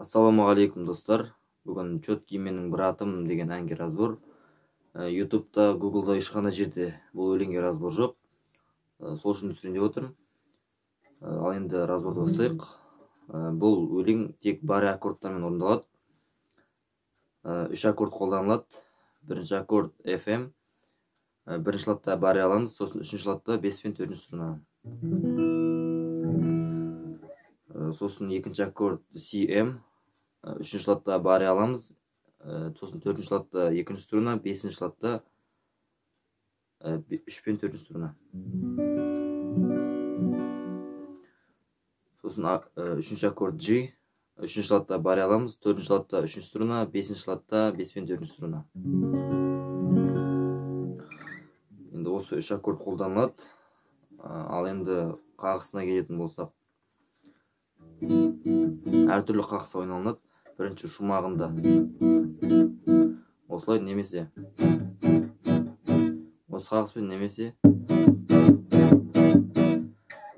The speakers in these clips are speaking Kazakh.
Ассалаумағалейкум достар. Бүгін Четкий менің братым деген әнге разбор. Ютубта, Гуглда ешқандай жерде бұл өлеңге разбор жоқ. Сол үшін түсірейін деп отырмын. Ал енді разборды бастайық. Бұл өлең тек баре аккордтармен орындалады. 3 аккорд қолданылады. Бірінші аккорд FM. Бірінші латта баре аламыз, сосын үшінші латта 5 пен 4-ші струна. Сосын екінші аккорд CM. Үшінші латта баре аламыз, сосын 4-ші латта 2-ші струна, 5-ші латта 3 пен 4-ші струна. Сосын 3-ші аккорд G. 3-ші латта баре аламыз, 4-ші латта 3-ші струна, 5-ші латта 5 пен 4-ші струна. Енді осы 3 аккорд қолданылады. Ал енді қағысына келетін болсақ, әртүрлі қағыс ойналынады. Бірінші шумағында осылай, немесе осы қағыспен, немесе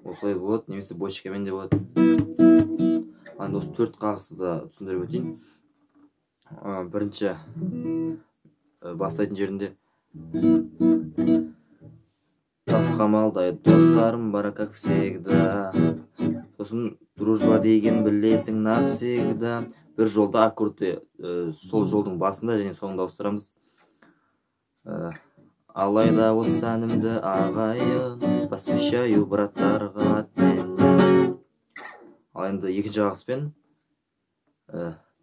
осылай болады, немесе бочкамен де болады. Енді осы 4 қағысты да түсіндіріп өтейін. Бірінші бастайтын жерінде тасқамалдай достарым бар, как всегда. Сосын дружба деген білесің навсегда. Бір жолда аккордты сол жолдың басында және соңында ауыстырамыз. Алайда осы әнімді ағайын посвящаю браттарға от меня. Ал енді екінші қағыспен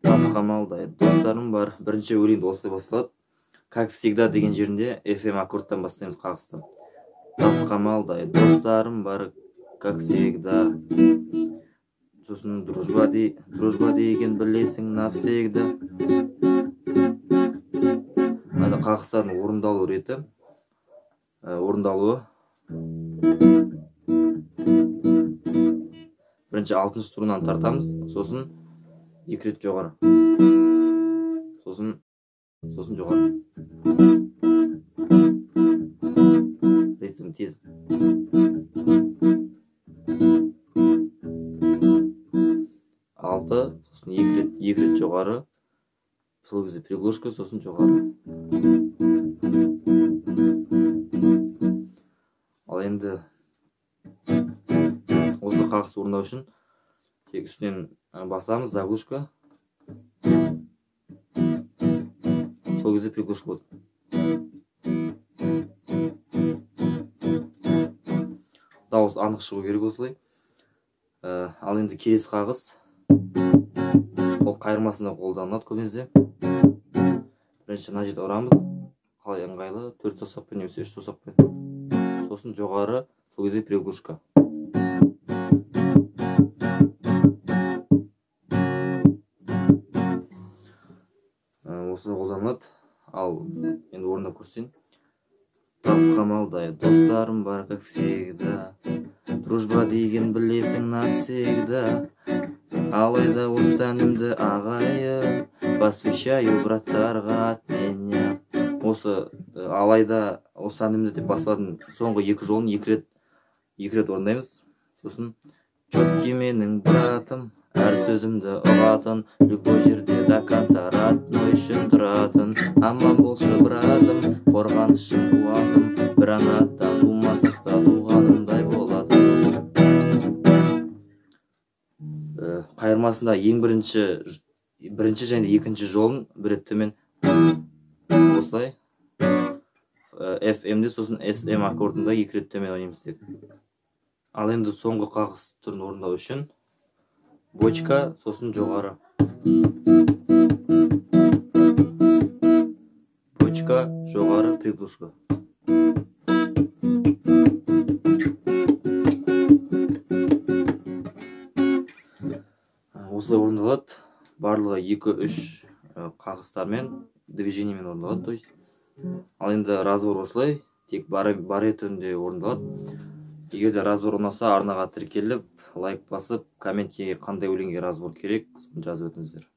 тасқамалдай достарым бар. Бірінші өлеңді осылай басталады. Как всегда деген жерінде FM аккордтан бастаймыз қағысты. Тасқамалдай достарым бар, как всегда. Сосын дружба деген білесің навсегда. Қағыстардың орындалу реті. Орындалуы. Бірінші 6-ші струнаны тартамыз, сосын 2 рет жоғары. Сосын жоғары. Ритм тез. Сосын 2 рет жоғары. Сол кезде приглушка, сосын жоғары. Ал енді осы қағыс орындау үшін тек үстінен басамыз, заглушка. Сол кезде приглушка болады. Дауыс анық шығу керек осылай. Ал енді келесі қағыс ол қайырмасында қолданылады көбінесе. Бірінші мына жерде ұрамыз, қалай ыңғайлы, 4 саусақпен немесе 3 саусақпен. Сосын жоғары, сол кезде приглушка. Осылай қолданылады. Ал енді орындап көрсетейін. Тасқамалдай достарым бар, как всегда. Дружба деген білесің навсегда. Алайда осы әнімді ағайын посвящаю браттарға от меня. Осы алайда осы әнімді деп басталатын соңғы 2 жолын 2 рет орындаймыз. Сосын Четкий менің братым, әр сөзімді ұғатын, любой жерде до конца родной үшін тұратын. Аман болшы братым, қорғанышым қуатым, бір анадан тумасақ та туғанымдай болады. Қайырмасында ең бірінші және екінші жолын бір рет төмен осылай. FM-де, сосын SM аккордында 2 рет төмен ойнаймыз тек. Ал енді соңғы қағыс түрін орындау үшін бочка, сосын жоғары. Бочка, жоғары, приглушка. Осылай орындалады. Барлығы 2-3 қағыстармен, движениемен орындалады. Ал енді разбор осылай, тек баре түрінде орындалады. Егер де разбор ұнаса, арнаға тіркеліп, лайк басып, комментке қандай өлеңге разбор керек, жазып өтіңіздер.